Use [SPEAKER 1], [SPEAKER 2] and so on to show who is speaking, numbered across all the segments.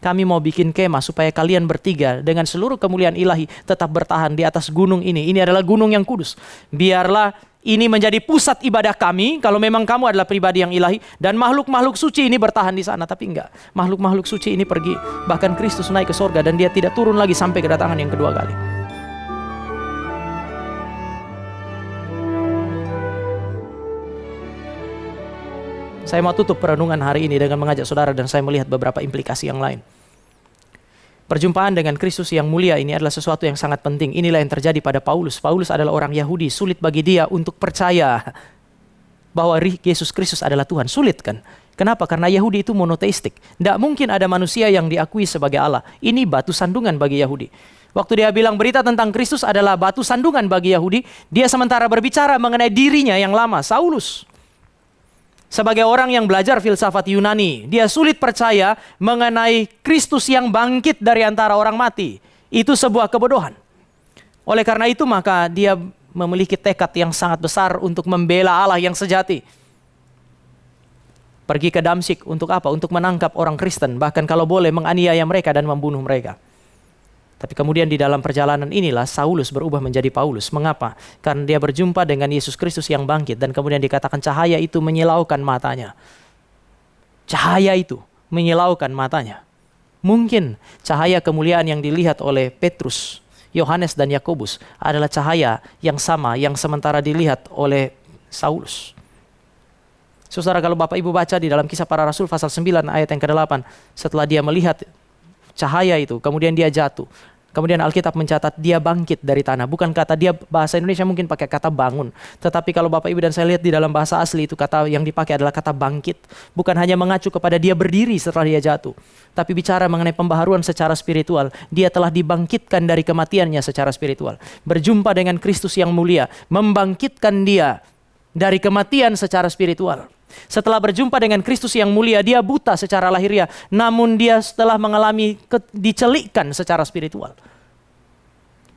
[SPEAKER 1] Kami mau bikin kemah supaya kalian bertiga dengan seluruh kemuliaan ilahi tetap bertahan di atas gunung ini. Ini adalah gunung yang kudus. Biarlah ini menjadi pusat ibadah kami kalau memang kamu adalah pribadi yang ilahi. Dan makhluk-makhluk suci ini bertahan di sana. Tapi enggak, makhluk-makhluk suci ini pergi. Bahkan Kristus naik ke sorga dan dia tidak turun lagi sampai kedatangan yang kedua kali. Saya mau tutup perenungan hari ini dengan mengajak saudara dan saya melihat beberapa implikasi yang lain. Perjumpaan dengan Kristus yang mulia ini adalah sesuatu yang sangat penting. Inilah yang terjadi pada Paulus. Paulus adalah orang Yahudi. Sulit bagi dia untuk percaya bahwa Yesus Kristus adalah Tuhan. Sulit kan? Kenapa? Karena Yahudi itu monoteistik. Tidak mungkin ada manusia yang diakui sebagai Allah. Ini batu sandungan bagi Yahudi. Waktu dia bilang berita tentang Kristus adalah batu sandungan bagi Yahudi, dia sementara berbicara mengenai dirinya yang lama, Saulus. Sebagai orang yang belajar filsafat Yunani, dia sulit percaya mengenai Kristus yang bangkit dari antara orang mati. Itu sebuah kebodohan. Oleh karena itu maka dia memiliki tekad yang sangat besar untuk membela Allah yang sejati. Pergi ke Damsyik untuk apa? Untuk menangkap orang Kristen, bahkan kalau boleh menganiaya mereka dan membunuh mereka. Tapi kemudian di dalam perjalanan inilah Saulus berubah menjadi Paulus. Mengapa? Karena dia berjumpa dengan Yesus Kristus yang bangkit. Dan kemudian dikatakan cahaya itu menyilaukan matanya. Cahaya itu menyilaukan matanya. Mungkin cahaya kemuliaan yang dilihat oleh Petrus, Yohanes dan Yakobus adalah cahaya yang sama yang sementara dilihat oleh Saulus. Saudara, kalau Bapak Ibu baca di dalam Kisah Para Rasul pasal 9 ayat yang ke-8. Setelah dia melihat cahaya itu, kemudian dia jatuh. Kemudian Alkitab mencatat dia bangkit dari tanah. Bukan kata dia, bahasa Indonesia mungkin pakai kata bangun. Tetapi kalau Bapak Ibu dan saya lihat di dalam bahasa asli itu kata yang dipakai adalah kata bangkit. Bukan hanya mengacu kepada dia berdiri setelah dia jatuh. Tapi bicara mengenai pembaharuan secara spiritual. Dia telah dibangkitkan dari kematiannya secara spiritual. Berjumpa dengan Kristus yang mulia. Membangkitkan dia dari kematian secara spiritual. Setelah berjumpa dengan Kristus yang mulia, dia buta secara lahiriah, namun dia setelah mengalami dicelikkan secara spiritual.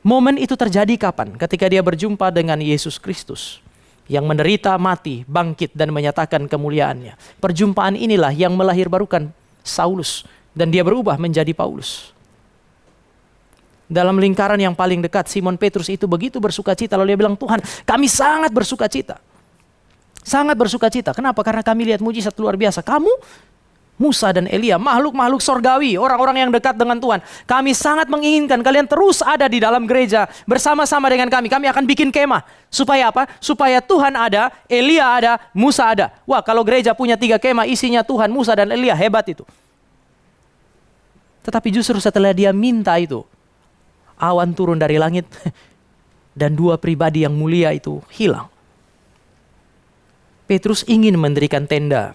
[SPEAKER 1] Momen itu terjadi kapan? Ketika dia berjumpa dengan Yesus Kristus yang menderita, mati, bangkit dan menyatakan kemuliaannya. Perjumpaan inilah yang melahirbarukan Saulus dan dia berubah menjadi Paulus. Dalam lingkaran yang paling dekat, Simon Petrus itu begitu bersukacita, lalu dia bilang, Tuhan, kami sangat bersukacita. Sangat bersukacita. Kenapa? Karena kami lihat mujizat luar biasa. Kamu, Musa dan Elia, makhluk-makhluk sorgawi, orang-orang yang dekat dengan Tuhan. Kami sangat menginginkan kalian terus ada di dalam gereja bersama-sama dengan kami. Kami akan bikin kemah. Supaya apa? Supaya Tuhan ada, Elia ada, Musa ada. Wah, kalau gereja punya 3 kemah isinya Tuhan, Musa dan Elia, hebat itu. Tetapi justru setelah dia minta itu, awan turun dari langit dan 2 pribadi yang mulia itu hilang. Petrus ingin mendirikan tenda,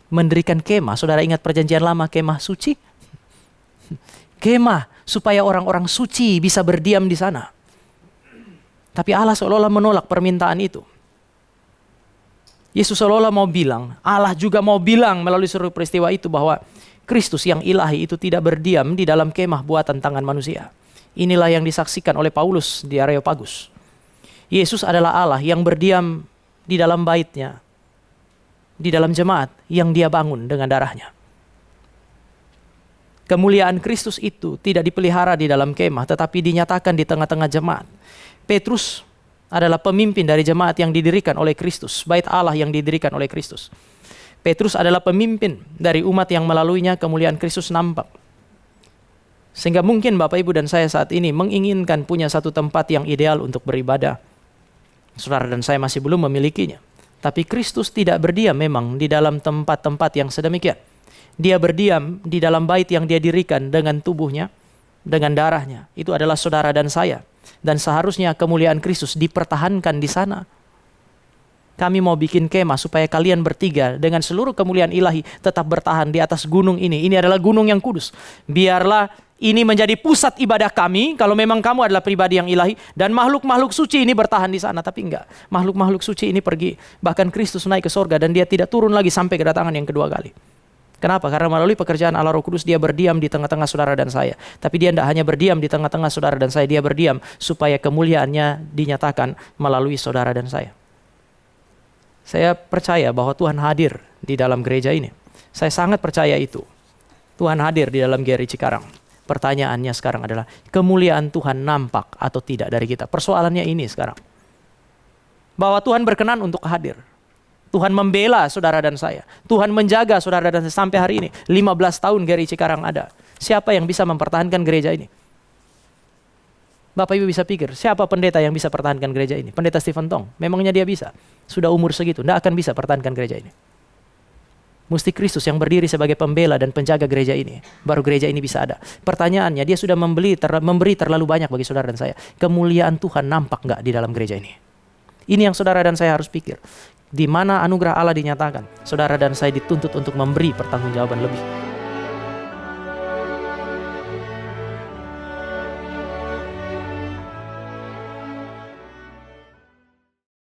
[SPEAKER 1] mendirikan kemah. Saudara ingat perjanjian lama, kemah suci? Kemah supaya orang-orang suci bisa berdiam di sana. Tapi Allah seolah-olah menolak permintaan itu. Yesus seolah-olah mau bilang, Allah juga mau bilang melalui seluruh peristiwa itu bahwa Kristus yang ilahi itu tidak berdiam di dalam kemah buatan tangan manusia. Inilah yang disaksikan oleh Paulus di Areopagus. Yesus adalah Allah yang berdiam di dalam baitnya, di dalam jemaat yang dia bangun dengan darahnya. Kemuliaan Kristus itu tidak dipelihara di dalam kemah, tetapi dinyatakan di tengah-tengah jemaat. Petrus adalah pemimpin dari jemaat yang didirikan oleh Kristus, bait Allah yang didirikan oleh Kristus. Petrus adalah pemimpin dari umat yang melaluinya kemuliaan Kristus nampak. Sehingga mungkin Bapak Ibu dan saya saat ini menginginkan punya satu tempat yang ideal untuk beribadah. Saudara dan saya masih belum memilikinya. Tapi Kristus tidak berdiam memang di dalam tempat-tempat yang sedemikian. Dia berdiam di dalam bait yang dia dirikan dengan tubuhnya, dengan darahnya. Itu adalah saudara dan saya. Dan seharusnya kemuliaan Kristus dipertahankan di sana. Kami mau bikin kemah supaya kalian bertiga dengan seluruh kemuliaan ilahi tetap bertahan di atas gunung ini. Ini adalah gunung yang kudus. Biarlah ini menjadi pusat ibadah kami kalau memang kamu adalah pribadi yang ilahi. Dan makhluk-makhluk suci ini bertahan di sana. Tapi enggak, makhluk-makhluk suci ini pergi. Bahkan Kristus naik ke sorga dan dia tidak turun lagi sampai kedatangan yang kedua kali. Kenapa? Karena melalui pekerjaan Allah Roh Kudus dia berdiam di tengah-tengah saudara dan saya. Tapi dia tidak hanya berdiam di tengah-tengah saudara dan saya. Dia berdiam supaya kemuliaannya dinyatakan melalui saudara dan saya. Saya percaya bahwa Tuhan hadir di dalam gereja ini. Saya sangat percaya itu. Tuhan hadir di dalam GRI Cikarang. Pertanyaannya sekarang adalah, kemuliaan Tuhan nampak atau tidak dari kita? Persoalannya ini sekarang. Bahwa Tuhan berkenan untuk hadir. Tuhan membela saudara dan saya. Tuhan menjaga saudara dan saya sampai hari ini. 15 tahun GRI Cikarang ada. Siapa yang bisa mempertahankan gereja ini? Bapak Ibu bisa pikir, siapa pendeta yang bisa pertahankan gereja ini? Pendeta Stephen Tong. Memangnya dia bisa? Sudah umur segitu, tidak akan bisa pertahankan gereja ini. Mesti Kristus yang berdiri sebagai pembela dan penjaga gereja ini. Baru gereja ini bisa ada. Pertanyaannya, dia sudah memberi terlalu banyak bagi saudara dan saya. Kemuliaan Tuhan nampak nggak di dalam gereja ini? Ini yang saudara dan saya harus pikir. Di mana anugerah Allah dinyatakan, saudara dan saya dituntut untuk memberi pertanggungjawaban lebih.